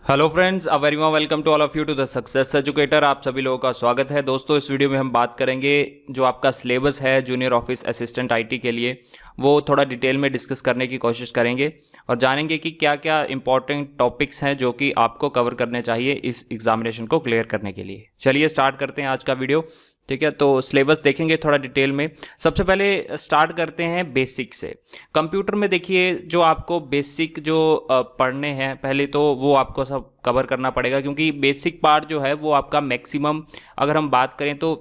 Hello friends, a very warm welcome to all of you to the success educator. आप सभी लोगों का स्वागत है। दोस्तों, इस वीडियो में हम बात करेंगे जो आपका सिलेबस है जूनियर ऑफिस असिस्टेंट आईटी के लिए, वो थोड़ा डिटेल में डिस्कस करने की कोशिश करेंगे और जानेंगे कि क्या क्या इंपॉर्टेंट टॉपिक्स हैं जो कि आपको कवर करने चाहिए इस एग्जामिनेशन को क्लियर करने के लिए। चलिए स्टार्ट करते हैं आज का वीडियो। ठीक है, तो सिलेबस देखेंगे थोड़ा डिटेल में। सबसे पहले स्टार्ट करते हैं बेसिक से। कंप्यूटर में देखिए, जो आपको बेसिक जो पढ़ने हैं पहले, तो वो आपको सब कवर करना पड़ेगा, क्योंकि बेसिक पार्ट जो है वो आपका मैक्सिमम, अगर हम बात करें तो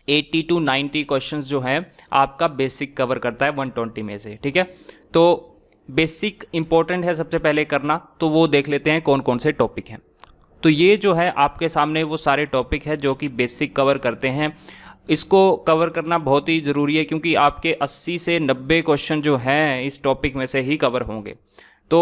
80 to 90 क्वेश्चंस जो हैं आपका बेसिक कवर करता है 120 में से। ठीक है, तो बेसिक इंपॉर्टेंट है सबसे पहले करना, तो वो देख लेते हैं कौन कौन से टॉपिक हैं। तो ये जो है आपके सामने वो सारे टॉपिक है जो कि बेसिक कवर करते हैं। इसको कवर करना बहुत ही ज़रूरी है, क्योंकि आपके 80 से 90 क्वेश्चन जो हैं इस टॉपिक में से ही कवर होंगे। तो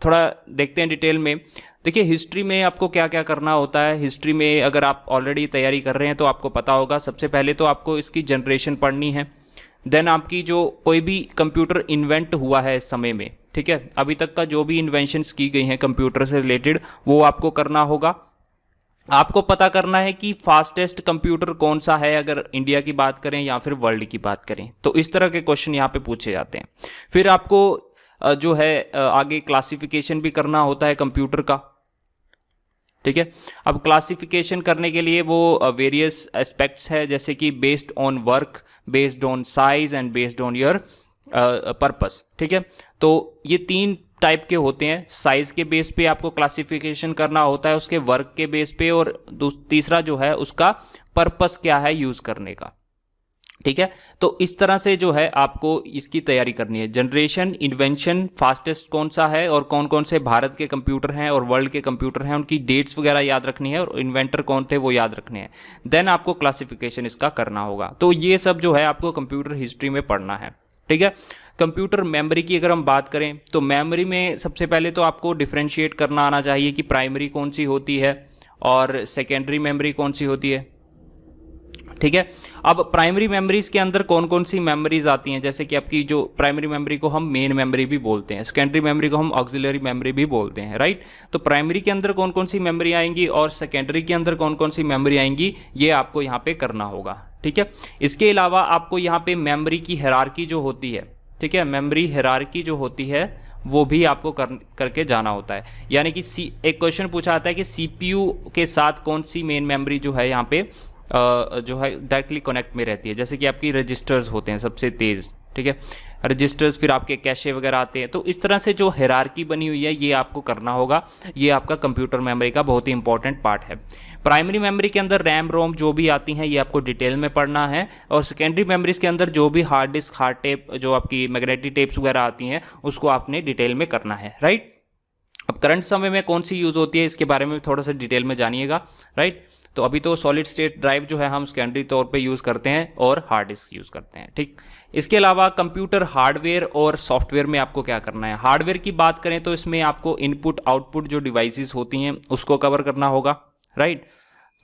थोड़ा देखते हैं डिटेल में। देखिए, हिस्ट्री में आपको क्या क्या करना होता है। हिस्ट्री में अगर आप ऑलरेडी तैयारी कर रहे हैं तो आपको पता होगा, सबसे पहले तो आपको इसकी जनरेशन पढ़नी है। देन आपकी जो कोई भी कंप्यूटर इन्वेंट हुआ है इस समय में, ठीक है, अभी तक का जो भी इन्वेंशंस की गई हैं कंप्यूटर से रिलेटेड, वो आपको करना होगा। आपको पता करना है कि फास्टेस्ट कंप्यूटर कौन सा है, अगर इंडिया की बात करें या फिर वर्ल्ड की बात करें, तो इस तरह के क्वेश्चन यहाँ पे पूछे जाते हैं। फिर आपको जो है आगे क्लासिफिकेशन भी करना होता है कंप्यूटर का। ठीक है, अब क्लासिफिकेशन करने के लिए वो वेरियस एस्पेक्ट्स है, जैसे कि based on work, based on size and based on your purpose. ठीक है, तो ये तीन टाइप के होते हैं। साइज के बेस पे आपको क्लासिफिकेशन करना होता है, उसके वर्क के बेस पे, और तीसरा जो है उसका पर्पस क्या है यूज करने का। ठीक है, तो इस तरह से जो है आपको इसकी तैयारी करनी है। जनरेशन, इन्वेंशन, फास्टेस्ट कौन सा है, और कौन कौन से भारत के कंप्यूटर हैं और वर्ल्ड के कंप्यूटर हैं, उनकी डेट्स वगैरह याद रखनी है, और इन्वेंटर कौन थे वो याद रखने हैं। देन आपको क्लासिफिकेशन इसका करना होगा। तो ये सब जो है आपको कंप्यूटर हिस्ट्री में पढ़ना है। ठीक है, कंप्यूटर मेमोरी की अगर हम बात करें तो मेमोरी में सबसे पहले तो आपको डिफ्रेंशिएट करना आना चाहिए कि प्राइमरी कौन सी होती है और सेकेंडरी मेमोरी कौन सी होती है। ठीक है, अब प्राइमरी मेमोरीज के अंदर कौन कौन सी मेमोरीज आती हैं, जैसे कि आपकी जो प्राइमरी मेमोरी को हम मेन मेमोरी भी बोलते हैं, सेकेंडरी मेमोरी को हम ऑक्सिलरी मेमोरी भी बोलते हैं, राइट। तो प्राइमरी के अंदर कौन कौन सी मेमोरी आएंगी और सेकेंडरी के अंदर कौन कौन सी मेमोरी आएंगी, ये आपको यहाँ पे करना होगा। ठीक है, इसके अलावा आपको यहाँ पे मेमोरी की हायरार्की जो होती है, ठीक है, मेमोरी हायरार्की जो होती है वो भी आपको करके जाना होता है। यानी कि एक क्वेश्चन पूछा आता है कि सीपीयू के साथ कौन सी मेन मेमोरी जो है यहाँ पे जो है डायरेक्टली कनेक्ट में रहती है, जैसे कि आपकी रजिस्टर्स होते हैं सबसे तेज़। ठीक है, रजिस्टर्स, फिर आपके कैशे वगैरह आते हैं। तो इस तरह से जो हायरार्की बनी हुई है ये आपको करना होगा। ये आपका कंप्यूटर मेमोरी का बहुत ही इंपॉर्टेंट पार्ट है। प्राइमरी मेमोरी के अंदर रैम रोम जो भी आती हैं ये आपको डिटेल में पढ़ना है, और सेकेंडरी मेमोरीज के अंदर जो भी हार्ड डिस्क, हार्ड टेप, जो आपकी मैग्नेटिक टेप्स वगैरह आती हैं उसको आपने डिटेल में करना है, राइट। अब करंट समय में कौन सी यूज़ होती है इसके बारे में थोड़ा सा डिटेल में जानिएगा, राइट। तो अभी तो सॉलिड स्टेट ड्राइव जो है हम सेकेंडरी तौर पे यूज़ करते हैं और हार्ड डिस्क यूज़ करते हैं। ठीक, इसके अलावा कंप्यूटर हार्डवेयर और सॉफ्टवेयर में आपको क्या करना है। हार्डवेयर की बात करें तो इसमें आपको इनपुट आउटपुट जो डिवाइसेस होती हैं उसको कवर करना होगा, राइट।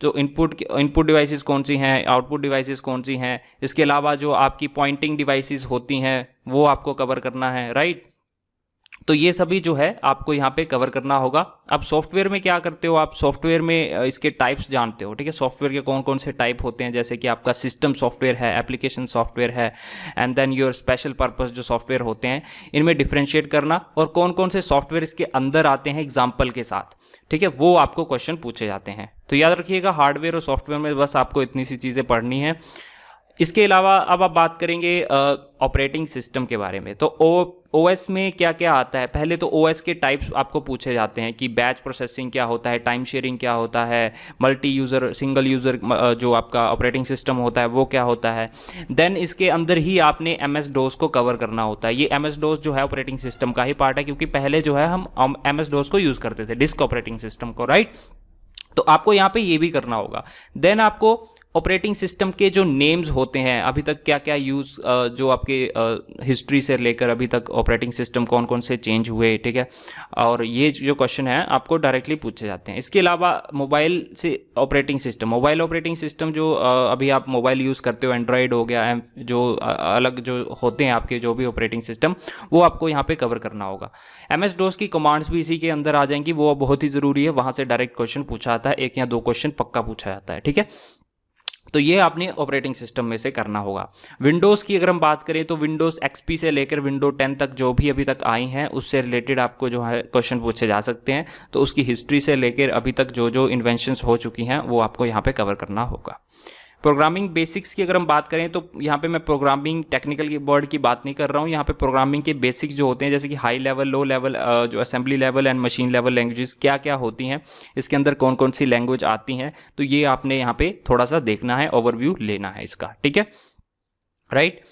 जो इनपुट डिवाइसेस कौन सी हैं, आउटपुट डिवाइसेस कौन सी हैं, इसके अलावा जो आपकी पॉइंटिंग डिवाइसेस होती हैं वो आपको कवर करना है, राइट। तो ये सभी जो है आपको यहाँ पे कवर करना होगा। अब सॉफ्टवेयर में क्या करते हो आप, सॉफ्टवेयर में इसके टाइप्स जानते हो। ठीक है, सॉफ्टवेयर के कौन कौन से टाइप होते हैं, जैसे कि आपका सिस्टम सॉफ्टवेयर है, एप्लीकेशन सॉफ्टवेयर है, and then your special purpose जो सॉफ्टवेयर होते हैं, इनमें डिफ्रेंशिएट करना, और कौन कौन से सॉफ्टवेयर इसके अंदर आते हैं एग्जाम्पल के साथ। ठीक है, वो आपको क्वेश्चन पूछे जाते हैं। तो याद रखिएगा, हार्डवेयर और सॉफ्टवेयर में बस आपको इतनी सी चीज़ें पढ़नी है। इसके अलावा अब आप बात करेंगे ऑपरेटिंग सिस्टम के बारे में। तो ओएस में क्या क्या आता है। पहले तो ओएस के टाइप्स आपको पूछे जाते हैं कि बैच प्रोसेसिंग क्या होता है, टाइम शेयरिंग क्या होता है, मल्टी यूज़र, सिंगल यूज़र जो आपका ऑपरेटिंग सिस्टम होता है वो क्या होता है। देन इसके अंदर ही आपने एमएस डोस को कवर करना होता है। ये एमएस डोस जो है ऑपरेटिंग सिस्टम का ही पार्ट है, क्योंकि पहले जो है हम एमएस डोस को यूज़ करते थे, डिस्क ऑपरेटिंग सिस्टम को, राइट। तो आपको यहाँ पे ये भी करना होगा। देन आपको ऑपरेटिंग सिस्टम के जो नेम्स होते हैं, अभी तक क्या क्या यूज़, जो आपके हिस्ट्री से लेकर अभी तक ऑपरेटिंग सिस्टम कौन कौन से चेंज हुए, ठीक है, और ये जो क्वेश्चन है आपको डायरेक्टली पूछे जाते हैं। इसके अलावा मोबाइल से operating system, mobile operating system जो अभी आप मोबाइल यूज़ करते हो, एंड्रॉयड हो गया, जो अलग जो होते हैं आपके जो भी ऑपरेटिंग सिस्टम, वो आपको यहाँ पे कवर करना होगा। MS DOS की कमांड्स भी इसी के अंदर आ जाएंगी, वो बहुत ही ज़रूरी है, वहाँ से डायरेक्ट क्वेश्चन पूछा जाता है, 1 या 2 क्वेश्चन पक्का पूछा जाता है, ठीक है। तो ये आपने ऑपरेटिंग सिस्टम में से करना होगा। विंडोज़ की अगर हम बात करें तो विंडोज़ XP से लेकर विंडो 10 तक जो भी अभी तक आई हैं उससे रिलेटेड आपको जो है क्वेश्चन पूछे जा सकते हैं। तो उसकी हिस्ट्री से लेकर अभी तक जो जो इन्वेंशंस हो चुकी हैं वो आपको यहाँ पे कवर करना होगा। प्रोग्रामिंग बेसिक्स की अगर हम बात करें तो यहाँ पे मैं प्रोग्रामिंग टेक्निकल की वर्ड की बात नहीं कर रहा हूँ, यहाँ पे प्रोग्रामिंग के बेसिक्स जो होते हैं जैसे कि हाई लेवल, लो लेवल, जो assembly level and machine level languages क्या क्या होती हैं, इसके अंदर कौन कौन सी लैंग्वेज आती हैं, तो ये आपने यहाँ पे थोड़ा सा देखना है, ओवरव्यू लेना है इसका, ठीक है, राइट।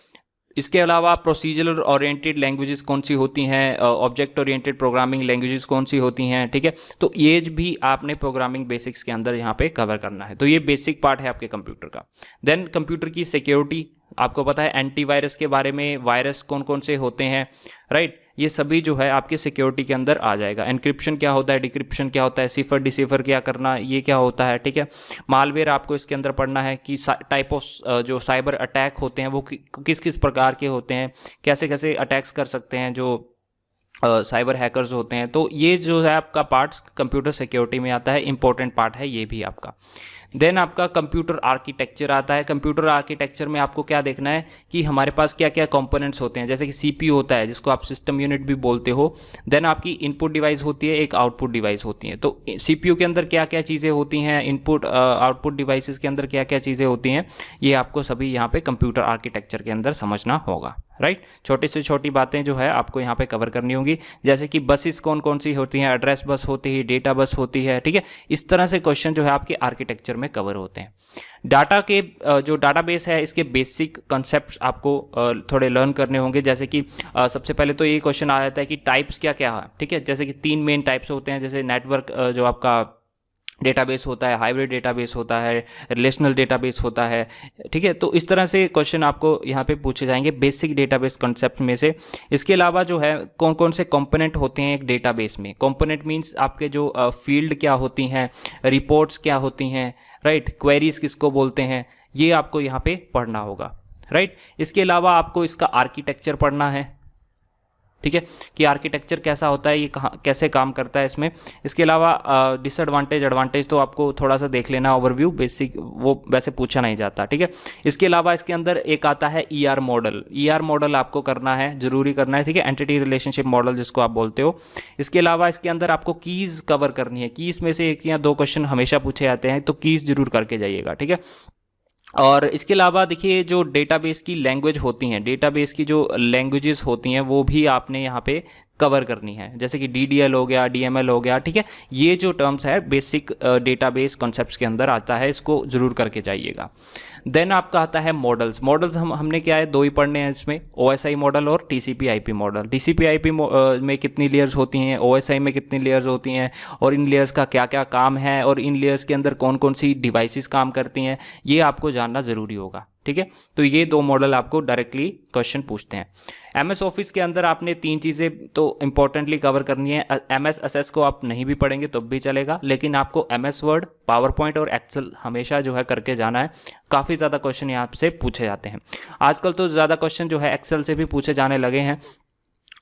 इसके अलावा प्रोसीजरल ओरिएंटेड लैंग्वेजेस कौन सी होती हैं, ऑब्जेक्ट ओरिएंटेड प्रोग्रामिंग लैंग्वेजेस कौन सी होती हैं, ठीक है, तो ये भी आपने प्रोग्रामिंग बेसिक्स के अंदर यहाँ पे कवर करना है। तो ये बेसिक पार्ट है आपके कंप्यूटर का। देन कंप्यूटर की सिक्योरिटी, आपको पता है एंटीवायरस के बारे में, वायरस कौन कौन से होते हैं, राइट, ये सभी जो है आपके सिक्योरिटी के अंदर आ जाएगा। एनक्रिप्शन क्या होता है, डिक्रिप्शन क्या होता है, सिफर डिसिफर क्या करना, ये क्या होता है, ठीक है। मालवेयर आपको इसके अंदर पढ़ना है कि टाइप ऑफ जो साइबर अटैक होते हैं वो किस किस प्रकार के होते हैं, कैसे कैसे अटैक्स कर सकते हैं जो साइबर हैकर्स होते हैं। तो ये जो है आपका पार्ट कंप्यूटर सिक्योरिटी में आता है, इंपॉर्टेंट पार्ट है ये भी आपका। देन आपका कंप्यूटर आर्किटेक्चर आता है। कंप्यूटर आर्किटेक्चर में आपको क्या देखना है कि हमारे पास क्या क्या कंपोनेंट्स होते हैं, जैसे कि CPU होता है जिसको आप सिस्टम यूनिट भी बोलते हो। देन आपकी इनपुट डिवाइस होती है, एक आउटपुट डिवाइस होती है। तो CPU के अंदर क्या क्या चीज़ें होती हैं, इनपुट आउटपुट डिवाइसेस के अंदर क्या क्या चीज़ें होती हैं, ये आपको सभी यहाँ पे कंप्यूटर आर्किटेक्चर के अंदर समझना होगा, राइट। छोटी से छोटी बातें जो है आपको यहाँ पे कवर करनी होंगी, जैसे कि बसेस कौन कौन सी होती हैं, एड्रेस बस होती है, डेटा बस होती है, ठीक है। इस तरह से क्वेश्चन जो है आपके आर्किटेक्चर में कवर होते हैं। डाटा के जो डाटाबेस है इसके बेसिक कॉन्सेप्ट्स आपको थोड़े लर्न करने होंगे, जैसे कि सबसे पहले तो ये क्वेश्चन आ जाता है कि टाइप्स क्या क्या है, ठीक है। जैसे कि 3 मेन टाइप्स होते हैं, जैसे नेटवर्क जो आपका डेटाबेस होता है, हाइब्रिड डेटाबेस होता है, रिलेशनल डेटाबेस होता है, ठीक है। तो इस तरह से क्वेश्चन आपको यहाँ पे पूछे जाएंगे बेसिक डेटाबेस कॉन्सेप्ट में से। इसके अलावा जो है कौन कौन से कंपोनेंट होते हैं एक डेटाबेस में। कंपोनेंट मींस आपके जो फील्ड क्या होती हैं, रिपोर्ट्स क्या होती हैं, राइट, क्वेरीज किसको बोलते हैं, ये आपको यहाँ पे पढ़ना होगा, राइट। इसके अलावा आपको इसका आर्किटेक्चर पढ़ना है, ठीक है, कि आर्किटेक्चर कैसा होता है, ये कहाँ कैसे काम करता है इसमें। इसके अलावा डिसएडवांटेज एडवांटेज तो आपको थोड़ा सा देख लेना, ओवरव्यू बेसिक, वो वैसे पूछा नहीं जाता, ठीक है। इसके अलावा इसके अंदर एक आता है ER मॉडल। ER मॉडल आपको करना है, जरूरी करना है, ठीक है, एंटिटी रिलेशनशिप मॉडल जिसको आप बोलते हो। इसके अलावा इसके अंदर आपको कीज़ कवर करनी है। कीज़ में से 1 या 2 क्वेश्चन हमेशा पूछे जाते हैं, तो कीज़ जरूर करके जाइएगा, ठीक है। और इसके अलावा देखिए जो डेटाबेस की लैंग्वेज होती हैं, डेटाबेस की जो लैंग्वेजेस होती हैं वो भी आपने यहाँ पे कवर करनी है, जैसे कि DDL हो गया, DML हो गया, ठीक है। ये जो टर्म्स है बेसिक डेटाबेस कॉन्सेप्ट्स के अंदर आता है, इसको ज़रूर करके जाइएगा। देन आपका आता है मॉडल्स। मॉडल्स हमने क्या है 2 ही पढ़ने हैं इसमें, OSI मॉडल और TCP/IP मॉडल। TCP/IP में कितनी लेयर्स होती हैं, OSI में कितनी लेयर्स होती हैं, और इन लेयर्स का क्या क्या काम है, और इन लेयर्स के अंदर कौन कौन सी डिवाइसेस काम करती हैं, ये आपको जानना ज़रूरी होगा, ठीक है। तो ये 2 मॉडल आपको डायरेक्टली क्वेश्चन पूछते हैं। MS ऑफिस के अंदर आपने 3 चीज़ें तो इंपॉर्टेंटली कवर करनी है। MS Access को आप नहीं भी पढ़ेंगे तो भी चलेगा, लेकिन आपको MS वर्ड, पावरपॉइंट और एक्सेल हमेशा जो है करके जाना है। काफ़ी ज़्यादा क्वेश्चन यहाँ से पूछे जाते हैं। आजकल तो ज़्यादा क्वेश्चन जो है एक्सेल से भी पूछे जाने लगे हैं,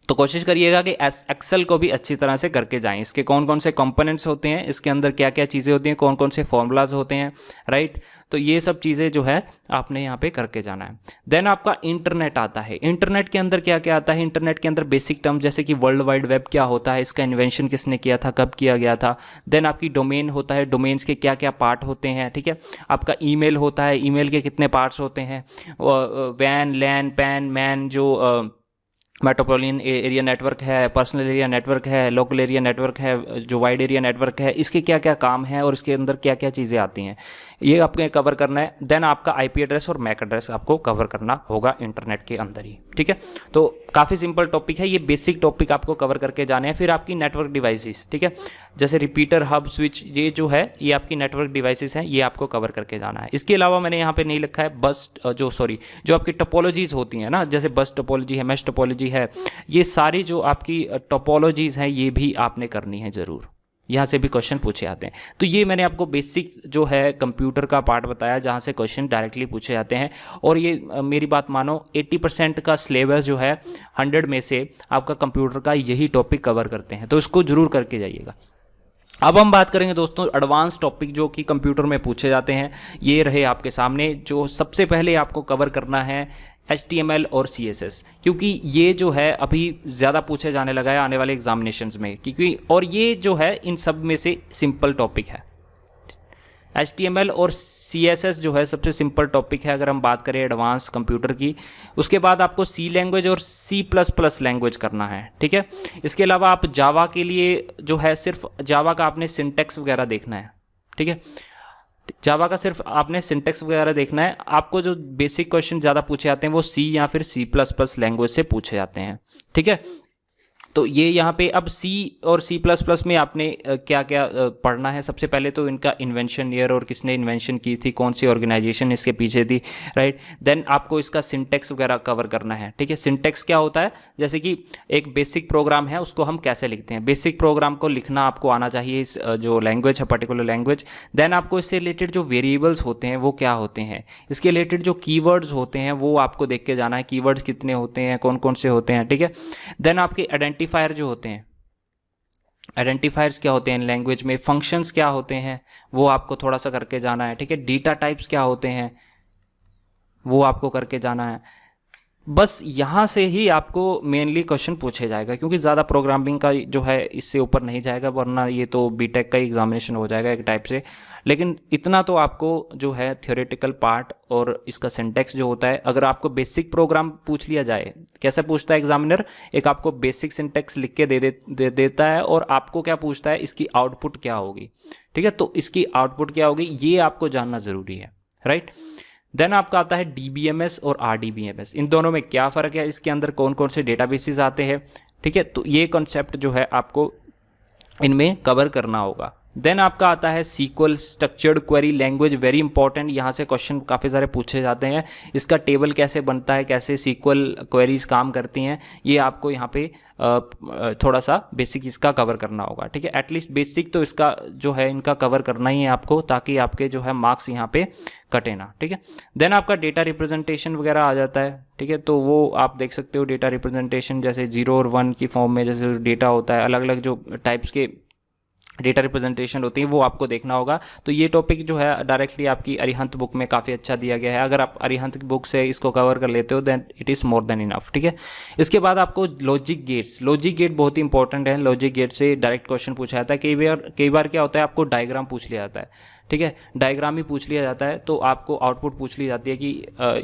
तो कोशिश करिएगा कि एक्सेल को भी अच्छी तरह से करके जाएं। इसके कौन कौन से कंपोनेंट्स होते हैं, इसके अंदर क्या क्या चीज़ें होती हैं, कौन कौन से फॉर्मूलाज होते हैं, राइट। तो ये सब चीज़ें जो है आपने यहाँ पे करके जाना है। देन आपका इंटरनेट आता है। इंटरनेट के अंदर क्या क्या आता है, इंटरनेट के अंदर बेसिक टर्म जैसे कि वर्ल्ड वाइड वेब क्या होता है, इसका इन्वेंशन किसने किया था, कब किया गया था। देन आपकी डोमेन होता है, डोमेन्स के क्या क्या पार्ट होते हैं, ठीक है। आपका ईमेल होता है, ईमेल के कितने पार्ट्स होते हैं। वैन, लैन, पैन, मैन, जो मेट्रोपॉलिटन एरिया नेटवर्क है, पर्सनल एरिया नेटवर्क है, लोकल एरिया नेटवर्क है, जो वाइड एरिया नेटवर्क है, इसके क्या क्या काम है और इसके अंदर क्या क्या चीज़ें आती हैं, ये आपको कवर करना है। देन आपका IP एड्रेस और MAC एड्रेस आपको कवर करना होगा इंटरनेट के अंदर ही, ठीक है। तो काफ़ी सिंपल टॉपिक है, ये बेसिक टॉपिक आपको कवर करके जाने हैं। फिर आपकी नेटवर्क डिवाइसेस, ठीक है, जैसे रिपीटर, हब, स्विच, ये जो है ये आपकी नेटवर्क डिवाइसेस हैं, ये आपको कवर करके जाना है। इसके अलावा मैंने यहाँ पे नहीं लिखा है बस जो आपकी टोपोलॉजीज होती हैं ना, जैसे बस टोपोलॉजी है, मैश टोपोलॉजी है, ये सारी जो आपकी टोपोलॉजीज हैं ये भी आपने करनी है ज़रूर, यहाँ से भी क्वेश्चन पूछे जाते हैं। तो ये मैंने आपको बेसिक जो है कंप्यूटर का पार्ट बताया जहाँ से क्वेश्चन डायरेक्टली पूछे जाते हैं। और ये मेरी बात मानो 80% का सिलेबस जो है 100 में से आपका कंप्यूटर का यही टॉपिक कवर करते हैं, तो इसको जरूर करके जाइएगा। अब हम बात करेंगे दोस्तों एडवांस टॉपिक जो कि कंप्यूटर में पूछे जाते हैं। ये रहे आपके सामने। जो सबसे पहले आपको कवर करना है HTML और CSS, क्योंकि ये जो है अभी ज़्यादा पूछे जाने लगा है आने वाले एग्जामिनेशंस में, क्योंकि और ये जो है इन सब में से सिंपल टॉपिक है। HTML और CSS जो है सबसे सिंपल टॉपिक है अगर हम बात करें एडवांस कंप्यूटर की। उसके बाद आपको C लैंग्वेज और C++ लैंग्वेज करना है, ठीक है। इसके अलावा आप जावा के लिए जो है सिर्फ जावा का आपने सिंटैक्स वगैरह देखना है, ठीक है। जावा का सिर्फ आपने सिंटैक्स वगैरह देखना है। आपको जो बेसिक क्वेश्चन ज़्यादा पूछे जाते हैं वो C या फिर C++ लैंग्वेज से पूछे जाते हैं, ठीक है। तो ये यहाँ पे अब C और C++ में आपने क्या क्या पढ़ना है। सबसे पहले तो इनका इन्वेंशन ईयर और किसने इन्वेंशन की थी, कौन सी ऑर्गेनाइजेशन इसके पीछे थी, राइट। देन आपको इसका सिंटैक्स वगैरह कवर करना है, ठीक है। सिंटैक्स क्या होता है, जैसे कि एक बेसिक प्रोग्राम है उसको हम कैसे लिखते हैं, बेसिक प्रोग्राम को लिखना आपको आना चाहिए, इस जो लैंग्वेज है पर्टिकुलर लैंग्वेज। देन आपको इससे रिलेटेड जो वेरिएबल्स होते हैं वो क्या होते हैं, इसके रिलेटेड जो कीवर्ड्स होते हैं वो आपको देख के जाना है, कीवर्ड्स कितने होते हैं, कौन कौन से होते हैं, ठीक है। देन आपके आइडेंटिफायर जो होते हैं, आइडेंटिफायर्स क्या होते हैं इन लैंग्वेज में, फंक्शंस क्या होते हैं वो आपको थोड़ा सा करके जाना है, ठीक है। डेटा टाइप्स क्या होते हैं वो आपको करके जाना है। बस यहाँ से ही आपको मेनली क्वेश्चन पूछे जाएगा, क्योंकि ज़्यादा प्रोग्रामिंग का जो है इससे ऊपर नहीं जाएगा, वरना ये तो बीटेक का ही एग्जामिनेशन हो जाएगा एक टाइप से। लेकिन इतना तो आपको जो है थियोरेटिकल पार्ट और इसका सिंटैक्स जो होता है, अगर आपको बेसिक प्रोग्राम पूछ लिया जाए, कैसा पूछता है एग्जामिनर, एक आपको बेसिक सिंटैक्स लिख के दे देता है और आपको क्या पूछता है, इसकी आउटपुट क्या होगी, ठीक है। तो इसकी आउटपुट क्या होगी ये आपको जानना ज़रूरी है, राइट। देन आपका आता है DBMS और RDBMS, इन दोनों में क्या फ़र्क है, इसके अंदर कौन कौन से डेटाबेसेस आते हैं, ठीक है। तो ये कॉन्सेप्ट जो है आपको इनमें कवर करना होगा। देन आपका आता है SQL structured query language, very important, यहाँ से क्वेश्चन काफ़ी सारे पूछे जाते हैं। इसका टेबल कैसे बनता है, कैसे SQL क्वेरीज काम करती हैं, ये आपको यहाँ पे थोड़ा सा बेसिक इसका कवर करना होगा, ठीक है। एटलीस्ट बेसिक तो इसका जो है इनका कवर करना ही है आपको, ताकि आपके जो है मार्क्स यहाँ पे कटे ना, ठीक है। देन आपका डेटा रिप्रेजेंटेशन वगैरह आ जाता है, ठीक है। तो वो आप देख सकते हो डेटा रिप्रेजेंटेशन, जैसे 0 और 1 की फॉर्म में जैसे डेटा होता है, अलग अलग जो टाइप्स के डेटा रिप्रेजेंटेशन होती है वो आपको देखना होगा। तो ये टॉपिक जो है डायरेक्टली आपकी अरिहंत बुक में काफ़ी अच्छा दिया गया है। अगर आप अरिहंत की बुक से इसको कवर कर लेते हो then it is more than enough, ठीक है। इसके बाद आपको लॉजिक गेट्स, लॉजिक गेट बहुत ही इंपॉर्टेंट है। लॉजिक गेट से डायरेक्ट क्वेश्चन पूछा जाता है। कई बार क्या होता है, आपको डायग्राम पूछ लिया जाता है, ठीक है। डायग्राम ही पूछ लिया जाता है तो आपको आउटपुट पूछ ली जाती है कि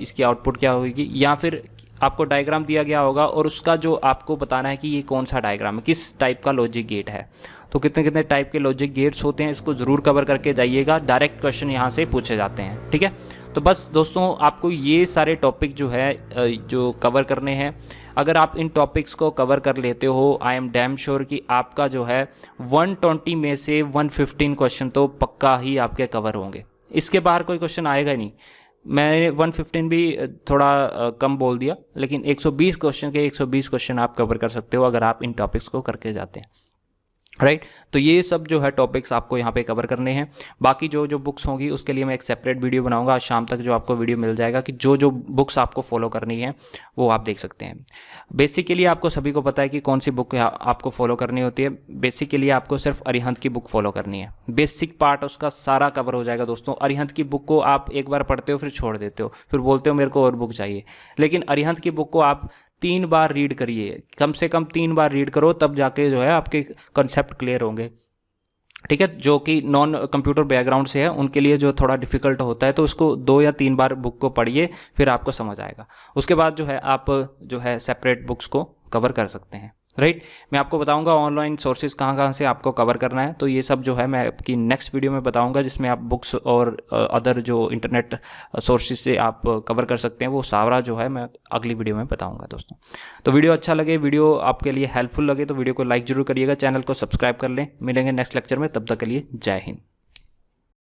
इसकी आउटपुट क्या होगी, या फिर आपको डायग्राम दिया गया होगा और उसका जो आपको बताना है कि ये कौन सा डायग्राम है, किस टाइप का लॉजिक गेट है। तो कितने कितने टाइप के लॉजिक गेट्स होते हैं इसको ज़रूर कवर करके जाइएगा, डायरेक्ट क्वेश्चन यहाँ से पूछे जाते हैं, ठीक है। तो बस दोस्तों आपको ये सारे टॉपिक जो है जो कवर करने हैं। अगर आप इन टॉपिक्स को कवर कर लेते हो, आई एम डैम श्योर कि आपका जो है 120 में से 115 क्वेश्चन तो पक्का ही आपके कवर होंगे। इसके बाहर कोई क्वेश्चन आएगा नहीं। मैंने 115 भी थोड़ा कम बोल दिया, लेकिन 120 क्वेश्चन के 120 क्वेश्चन आप कवर कर सकते हो अगर आप इन टॉपिक्स को करके जाते हैं, राइट। तो ये सब जो है टॉपिक्स आपको यहाँ पे कवर करने हैं। बाकी जो जो बुक्स होंगी उसके लिए मैं एक सेपरेट वीडियो बनाऊंगा, आज शाम तक जो आपको वीडियो मिल जाएगा कि जो जो बुक्स आपको फॉलो करनी है वो आप देख सकते हैं। बेसिकली आपको सभी को पता है कि कौन सी बुक आपको फॉलो करनी होती है। बेसिकली आपको सिर्फ अरिहंत की बुक फॉलो करनी है, बेसिक पार्ट उसका सारा कवर हो जाएगा दोस्तों। अरिहंत की बुक को आप एक बार पढ़ते हो फिर छोड़ देते हो, फिर बोलते हो मेरे को और बुक चाहिए, लेकिन अरिहंत की बुक को आप 3 बार रीड करिए, कम से कम 3 बार रीड करो, तब जाके जो है आपके कंसेप्ट क्लियर होंगे, ठीक है। जो कि नॉन कंप्यूटर बैकग्राउंड से है उनके लिए जो थोड़ा डिफिकल्ट होता है, तो उसको 2 या 3 बार बुक को पढ़िए, फिर आपको समझ आएगा। उसके बाद जो है आप जो है सेपरेट बुक्स को कवर कर सकते हैं, राइट। मैं आपको बताऊंगा ऑनलाइन सोर्सेज कहाँ कहाँ से आपको कवर करना है, तो ये सब जो है मैं आपकी नेक्स्ट वीडियो में बताऊंगा, जिसमें आप बुक्स और अदर जो इंटरनेट सोर्सेज से आप कवर कर सकते हैं वो सारा जो है मैं अगली वीडियो में बताऊंगा दोस्तों। तो वीडियो अच्छा लगे, वीडियो आपके लिए हेल्पफुल लगे तो वीडियो को लाइक जरूर करिएगा, चैनल को सब्सक्राइब कर लें। मिलेंगे नेक्स्ट लेक्चर में, तब तक के लिए जय हिंद।